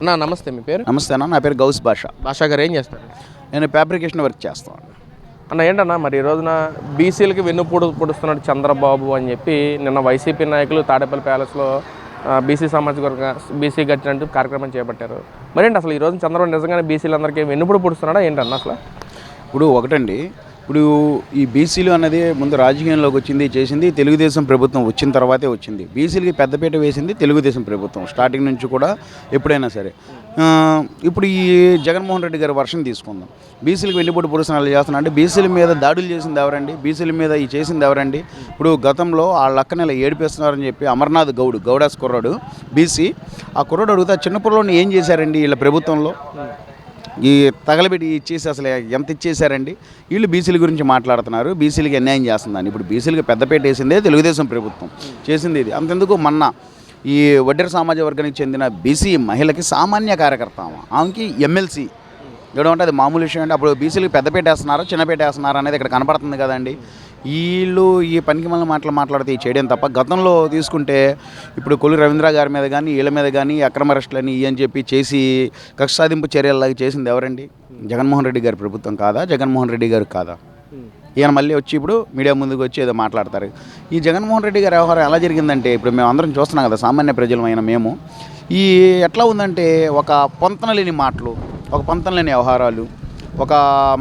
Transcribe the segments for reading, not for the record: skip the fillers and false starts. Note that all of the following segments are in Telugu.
అన్నా నమస్తే, మీ పేరు? నమస్తే అన్న, నా పేరు గౌస్ భాషా. భాషా గారు ఏం చేస్తారు? నేను ఫ్యాబ్రికేషన్ వర్క్ చేస్తాను అన్న. ఏంటన్నా మరి ఈ రోజున బీసీలకి పొడుస్తున్నాడు చంద్రబాబు అని చెప్పి నిన్న వైసీపీ నాయకులు తాడేపల్లి ప్యాలెస్లో బీసీ సామాజిక వర్గ బీసీ గచ్చినట్టు కార్యక్రమం చేపట్టారు. మరేంటి అసలు ఈ రోజు చంద్రబాబు నిజంగానే బీసీలందరికీ వెన్నుపోటు పొడుస్తున్నాడా ఏంటన్నా అసలు? ఇప్పుడు ఒకటండి, ఇప్పుడు ఈ బీసీలు అన్నది ముందు రాజకీయంలోకి వచ్చింది చేసింది తెలుగుదేశం ప్రభుత్వం వచ్చిన తర్వాతే వచ్చింది. బీసీలకి పెద్దపీట వేసింది తెలుగుదేశం ప్రభుత్వం స్టార్టింగ్ నుంచి కూడా ఎప్పుడైనా సరే. ఇప్పుడు ఈ జగన్మోహన్ రెడ్డి గారి వర్షం తీసుకుందాం. బీసీలకు వెన్నుపోటు పొడుస్తున్నాడు చేస్తున్నా అంటే బీసీల మీద దాడులు చేసింది ఎవరండి? బీసీల మీద ఈ చేసింది ఎవరండి? ఇప్పుడు గతంలో వాళ్ళ అక్కని ఇలా ఏడిపిస్తున్నారని చెప్పి అమర్నాథ్ గౌడాస్ కుర్రాడు బీసీ, ఆ కుర్రాడు అడుగుతా చిన్న కుర్రోడిని ఏం చేశారండి వీళ్ళ ప్రభుత్వంలో? ఈ తగలబెట్టి ఇచ్చేసి అసలు ఎంత ఇచ్చేసారండి? వీళ్ళు బీసీల గురించి మాట్లాడుతున్నారు, బీసీలకి అన్యాయం చేస్తుందని. ఇప్పుడు బీసీలకి పెద్దపేట వేసిందే తెలుగుదేశం ప్రభుత్వం చేసింది ఇది. అంతెందుకు మొన్న ఈ వడ్డెర సామాజిక వర్గానికి చెందిన బీసీ మహిళకి సామాన్య కార్యకర్త ఆమెకి ఎమ్మెల్సీ ఇవ్వడం అంటే అది మామూలు విషయం అండి. అప్పుడు బీసీలకి పెద్దపేట వేస్తున్నారా చిన్నపేట వేస్తున్నారా అనేది ఇక్కడ కనపడుతుంది కదండి. వీళ్ళు ఈ పనికి మళ్ళీ మాట్లాడితే ఈ చేయడం తప్ప గతంలో తీసుకుంటే ఇప్పుడు కొల్లు రవీంద్ర గారి మీద కానీ వీళ్ళ మీద కానీ అక్రమ అరెస్టులని అని చెప్పి చేసి కక్ష సాధింపు చర్యల్లాగా చేసింది ఎవరండి? జగన్మోహన్ రెడ్డి గారి ప్రభుత్వం కాదా? జగన్మోహన్ రెడ్డి గారు కాదా? ఈయన మళ్ళీ వచ్చి ఇప్పుడు మీడియా ముందుకు వచ్చి ఏదో మాట్లాడతారు. ఈ జగన్మోహన్ రెడ్డి గారి వ్యవహారం ఎలా జరిగిందంటే ఇప్పుడు మేము అందరం చూస్తున్నాం కదా, సామాన్య ప్రజలమైన మేము. ఈ ఎట్లా ఉందంటే ఒక పొంతన లేని మాటలు, ఒక పొంతన లేని వ్యవహారాలు, ఒక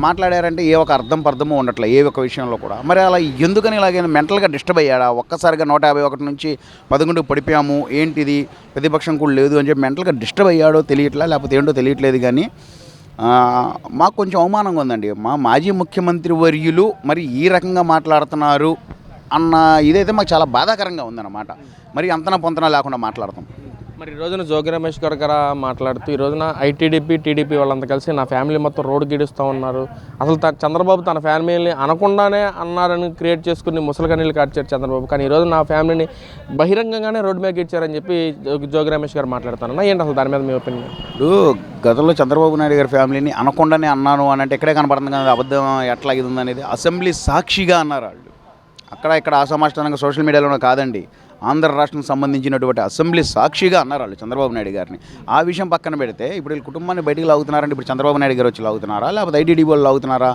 మాట్లాడారంటే ఏ ఒక పర్థము ఉండట్లే ఏ ఒక్క విషయంలో కూడా. మరి అలా ఎందుకని ఇలాగైనా మెంటల్గా డిస్టర్బ్ అయ్యాడా? ఒక్కసారిగా 151 నుంచి 11 పడిపోయాము, ఏంటిది ప్రతిపక్షం కూడా లేదు అని చెప్పి మెంటల్గా డిస్టర్బ్ అయ్యాడో తెలియట్లా, లేకపోతే ఏంటో తెలియట్లేదు. కానీ మాకు కొంచెం అవమానంగా ఉందండి. మా మాజీ ముఖ్యమంత్రి వర్యులు మరి ఈ రకంగా మాట్లాడుతున్నారు అన్న ఇదైతే మాకు చాలా బాధాకరంగా ఉందన్నమాట. మరి అంతనా పొంతన లేకుండా మాట్లాడతాం. మరి ఈ రోజున జోగి రమేష్ గారు మాట్లాడుతూ ఈ రోజున ఐటీడీపీ టీడీపీ వాళ్ళంతా కలిసి నా ఫ్యామిలీ మొత్తం రోడ్డు గీడుస్తూ ఉన్నారు, అసలు చంద్రబాబు తన ఫ్యామిలీని అనకుండానే అన్నారని క్రియేట్ చేసుకుని ముసలికన్నీళ్ళు కాడ్చారు చంద్రబాబు, కానీ ఈరోజు నా ఫ్యామిలీని బహిరంగంగానే రోడ్డు మీద ఇచ్చారని చెప్పి జోగి రమేష్ గారు మాట్లాడుతాను. ఏంటి అసలు దాని మీద మీ ఒపీనియన్? ఇప్పుడు గతంలో చంద్రబాబు నాయుడు గారి ఫ్యామిలీని అనకుండానే అన్నాను అని అంటే ఇక్కడే కనపడుతుంది కదా అబద్ధం ఎట్లా ఇది ఉందనేది. అసెంబ్లీ సాక్షిగా అన్నారు వాళ్ళు. అక్కడ ఇక్కడ అసమాష్టంగా సోషల్ మీడియాలోనే కాదండి, ఆంధ్ర రాష్ట్రం సంబంధించినటువంటి అసెంబ్లీ సాక్షిగా అన్నారు వాళ్ళు చంద్రబాబు నాయుడు గారిని. ఆ విషయం పక్కన పెడితే ఇప్పుడు వీళ్ళ కుటుంబాన్ని బయటికి లాగుతున్నారంటే ఇప్పుడు చంద్రబాబు నాయుడు గారు వచ్చి లాగుతున్నారా, లేకపోతే ఐటీడీపీ వాళ్ళు లాగుతున్నారా?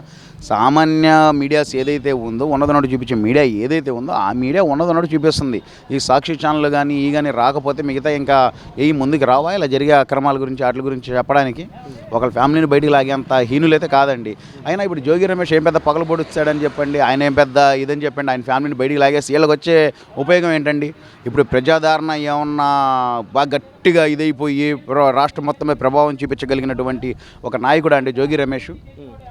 సామాన్య మీడియాస్ ఏదైతే ఉందో ఉన్నదన్నట్టు చూపించే మీడియా ఏదైతే ఉందో ఆ మీడియా ఉన్నదన్నట్టు చూపిస్తుంది. ఈ సాక్షి ఛానల్ కానీ ఈ కానీ రాకపోతే మిగతా ఇంకా ఏ ముందుకు రావా ఇలా జరిగే అక్రమాల గురించి వాటి గురించి చెప్పడానికి? ఒకళ్ళ ఫ్యామిలీని బయటికి లాగేంత హీనులైతే కాదండి. అయినా ఇప్పుడు జోగి రమేష్ ఏం పెద్ద పగలు పొడుస్తాడని చెప్పండి, ఆయన ఏం పెద్ద ఇదని చెప్పండి, ఆయన ఫ్యామిలీని బయటికి లాగేసి వీళ్ళకి వచ్చే ఉపయోగం ఏంటండి? ఇప్పుడు ప్రజాదరణ ఏమన్నా బాగా గట్టిగా ఇదైపోయి రాష్ట్రం మొత్తమే ప్రభావం చూపించగలిగినటువంటి ఒక నాయకుడు అండి జోగి రమేష్?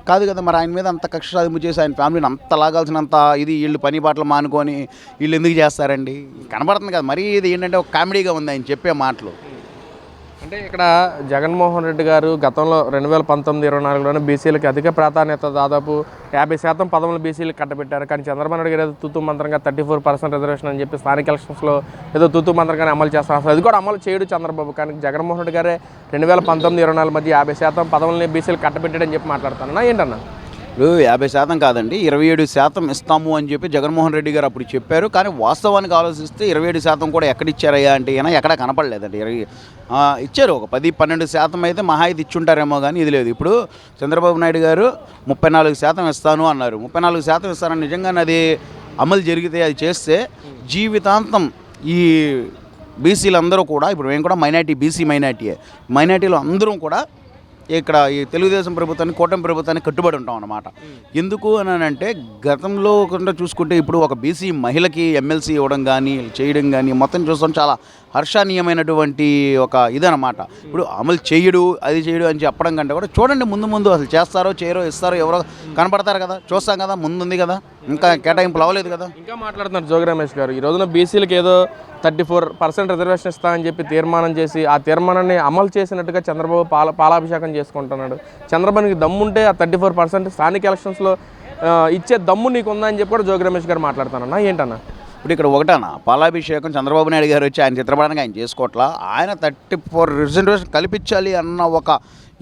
కాదు కదా. మరి ఆయన మీద అంత కక్ష సాధింపు చేసి ఆయన ఫ్యామిలీని అంత లాగాల్సినంత ఇది వీళ్ళు పని బాటలు మానుకొని వీళ్ళు ఎందుకు చేస్తారండి? కనబడుతుంది కదా. మరి ఇది ఏంటంటే ఒక కామెడీగా ఉంది ఆయన చెప్పే మాటలు. అంటే ఇక్కడ జగన్మోహన్ రెడ్డి గారు గతంలో 2019-24లోనే బీసీలకి అధిక ప్రాధాన్యత దాదాపు 50% పదవులు బీసీలకు కట్టబెట్టారు. కానీ చంద్రబాబు నాయుడు గారు ఏదో తూతూ మంత్రంగా 34% రిజర్వేషన్ అని చెప్పి స్థానిక ఎలక్షన్స్లో ఏదో తూతూ మంత్రంగానే అమలు చేస్తారు. అసలు అది కూడా అమలు చేయడు చంద్రబాబు. కానీ జగన్మోహన్ రెడ్డి గారే 2019-24 మధ్య 50% పదవులని బీసీలకు కట్టబెట్టాడని చెప్పి మాట్లాడుతాను. ఏంటన్నా? ఇప్పుడు 50% కాదండి 27% ఇస్తాము అని చెప్పి జగన్మోహన్ రెడ్డి గారు అప్పుడు చెప్పారు. కానీ వాస్తవానికి ఆలోచిస్తే 27% కూడా ఎక్కడిచ్చారయ్యా అంటే ఈయన ఎక్కడ కనపడలేదండి. ఇచ్చారు ఒక 10-12% అయితే మహా అయితే ఇచ్చుంటారేమో, కానీ ఇది లేదు. ఇప్పుడు చంద్రబాబు నాయుడు గారు 34% ఇస్తాను అన్నారు. 34% ఇస్తారని నిజంగానే అది అమలు జరిగితే అది చేస్తే జీవితాంతం ఈ బీసీలందరూ కూడా, ఇప్పుడు మేము కూడా మైనార్టీ, బీసీ మైనార్టీలో అందరం కూడా ఇక్కడ ఈ తెలుగుదేశం ప్రభుత్వాన్ని కూటమి ప్రభుత్వాన్ని కట్టుబడి ఉంటాం అన్నమాట. ఎందుకు అని అంటే గతంలో కూడా చూసుకుంటే ఇప్పుడు ఒక బీసీ మహిళకి ఎమ్మెల్సీ ఇవ్వడం కానీ చేయడం కానీ మొత్తం చూస్తాం చాలా హర్షణీయమైనటువంటి ఒక ఇదన్నమాట. ఇప్పుడు అమలు చేయడు అది చేయడు అని చెప్పడం కంటే కూడా చూడండి ముందు అసలు చేస్తారో చేయరో ఇస్తారో ఎవరో కనపడతారు కదా, చూస్తాం కదా, ముందుంది కదా, ఇంకా కేటాయింపులు అవ్వలేదు కదా. ఇంకా మాట్లాడుతున్నారు జోగి రమేష్ గారు. ఈ రోజున బీసీలకు ఏదో 34% రిజర్వేషన్ ఇస్తామని చెప్పి తీర్మానం చేసి ఆ తీర్మానాన్ని అమలు చేసినట్టుగా చంద్రబాబు పాలాభిషేకం చేసుకుంటున్నాడు. చంద్రబాబుకి దమ్ముంటే ఆ 34% స్థానిక ఎలక్షన్స్లో ఇచ్చే దమ్ము నీకు ఉందని చెప్పి కూడా జోగి రమేష్ గారు మాట్లాడుతానన్నా. ఏంటన్నా? ఇప్పుడు ఇక్కడ ఒకటనా పాలాభిషేకం చంద్రబాబు నాయుడు గారు వచ్చి ఆయన చిత్రపటానికి ఆయన చేసుకోవట్లా, ఆయన 34 రిజర్వేషన్ కల్పించాలి అన్న ఒక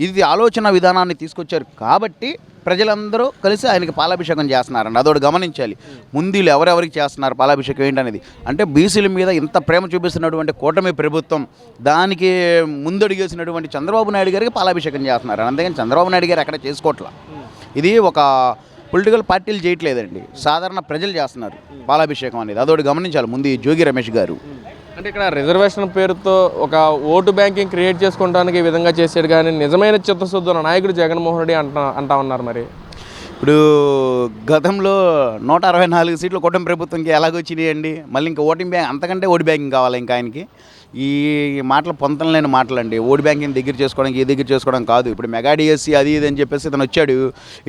ఇది ఆలోచన విధానాన్ని తీసుకొచ్చారు కాబట్టి ప్రజలందరూ కలిసి ఆయనకి పాలాభిషేకం చేస్తున్నారండి. అదొకటి గమనించాలి. ముందు ఎవరెవరికి చేస్తున్నారు పాలాభిషేకం ఏంటనేది. అంటే బీసీల మీద ఇంత ప్రేమ చూపిస్తున్నటువంటి కూటమి ప్రభుత్వం దానికి ముందడుగేసినటువంటి చంద్రబాబు నాయుడు గారికి పాలాభిషేకం చేస్తున్నారు. అందుకని చంద్రబాబు నాయుడు గారు ఎక్కడ చేసుకోవట్లా. ఇది ఒక పొలిటికల్ పార్టీలు చేయట్లేదండి, సాధారణ ప్రజలు చేస్తున్నారు పాలాభిషేకం అనేది. అదొకటి గమనించాలి ముందు ఈ జోగి రమేష్ గారు. అంటే ఇక్కడ రిజర్వేషన్ పేరుతో ఒక ఓటు బ్యాంకింగ్ క్రియేట్ చేసుకోవడానికి ఈ విధంగా చేశాడు, కానీ నిజమైన చిత్తశుద్ధి ఉన్న నాయకుడు జగన్మోహన్ రెడ్డి అంటా ఉన్నారు. మరి ఇప్పుడు గతంలో 164 సీట్లు కూటమి ప్రభుత్వంకి ఎలాగొచ్చినాయండి. మళ్ళీ ఇంకా ఓటింగ్ బ్యాంక్ అంతకంటే ఓటు బ్యాంకింగ్ కావాలి ఇంకా ఆయనకి. ఈ మాటలు పొంతం లేని మాటలండి. ఓటు బ్యాంకింగ్ దగ్గర చేసుకోవడానికి ఈ దగ్గర చేసుకోవడం కాదు. ఇప్పుడు మెగా డిఎస్సీ అది ఇది అని చెప్పేసి ఇతను వచ్చాడు,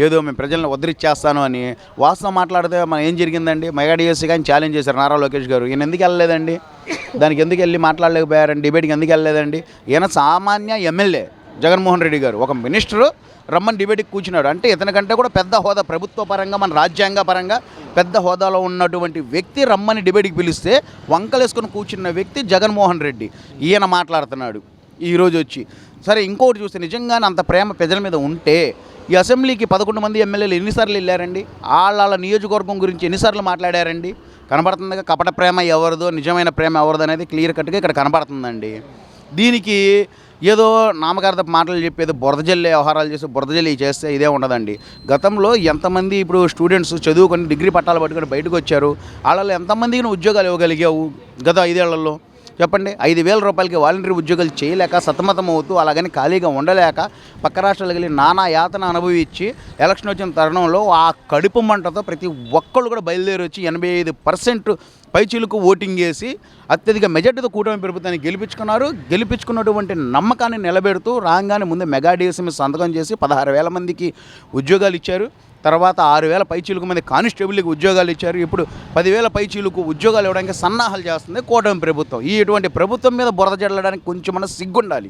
ఏదో మేము ప్రజలను ఉద్ధరించేస్తాను అని. వాస్తవం మాట్లాడితే మనం ఏం జరిగిందండి, మెగా డిఎస్సీ కానీ ఛాలెంజ్ చేశారు నారా లోకేష్ గారు. ఈయన ఎందుకు వెళ్ళలేదండి, దానికి ఎందుకు వెళ్ళి మాట్లాడలేకపోయారండి, డిబేట్కి ఎందుకు వెళ్ళలేదండి. ఈయన సామాన్య ఎమ్మెల్యే జగన్మోహన్ రెడ్డి గారు, ఒక మినిస్టరు రమ్మని డిబేట్కి కూర్చున్నాడు. అంటే ఇతనికంటే కూడా పెద్ద హోదా, ప్రభుత్వ పరంగా మన రాజ్యాంగ పరంగా పెద్ద హోదాలో ఉన్నటువంటి వ్యక్తి రమ్మని డిబేట్కి పిలిస్తే వంకలేసుకొని కూర్చున్న వ్యక్తి జగన్మోహన్ రెడ్డి. ఈయన మాట్లాడుతున్నాడు ఈరోజు వచ్చి. సరే ఇంకోటి చూస్తే నిజంగానే అంత ప్రేమ ప్రజల మీద ఉంటే ఈ అసెంబ్లీకి 11 మంది ఎమ్మెల్యేలు ఎన్నిసార్లు వెళ్ళారండి, వాళ్ళ నియోజకవర్గం గురించి ఎన్నిసార్లు మాట్లాడారండి. కనబడుతుందిగా కపట ప్రేమ ఎవరిదో నిజమైన ప్రేమ ఎవరిదో అనేది క్లియర్ కట్గా ఇక్కడ కనబడుతుందండి. దీనికి ఏదో నామకార్థ మాటలు చెప్పేది బురద జల్లే వ్యవహారాలు చేసి బురద జల్లి చేస్తే ఇదే ఉండదండి. గతంలో ఎంతమంది ఇప్పుడు స్టూడెంట్స్ చదువుకొని డిగ్రీ పట్టాలు పట్టుకొని బయటకు వచ్చారు, వాళ్ళలో ఎంతమందికి నువ్వు ఉద్యోగాలు ఇవ్వగలిగావు గత 5 ఏళ్లలో చెప్పండి. 5,000 రూపాయలకి వాలంటీర్ ఉద్యోగాలు చేయలేక సతమతం అవుతూ అలాగని ఖాళీగా ఉండలేక పక్క రాష్ట్రాలకు వెళ్ళి నానా యాతన అనుభవించి ఎలక్షన్ వచ్చిన తరుణంలో ఆ కడుపు మంటతో ప్రతి ఒక్కళ్ళు కూడా బయలుదేరి వచ్చి 85% పైచీలకు ఓటింగ్ చేసి అత్యధిక మెజార్టీతో కూటమి ప్రభుత్వాన్ని గెలిపించుకున్నారు. గెలిపించుకున్నటువంటి నమ్మకాన్ని నిలబెడుతూ రాగానే ముందు మెగా డిఎస్సీ మీద సంతకం చేసి 16,000 మందికి ఉద్యోగాలు ఇచ్చారు. తర్వాత 6,000 పైచీలకు మంది కానిస్టేబుల్కి ఉద్యోగాలు ఇచ్చారు. ఇప్పుడు 10,000 పైచీలకు ఉద్యోగాలు ఇవ్వడానికి సన్నాహాలు చేస్తుంది కూటమి ప్రభుత్వం. ఇటువంటి ప్రభుత్వం మీద బురద జల్లడానికి కొంచెం సిగ్గుండాలి.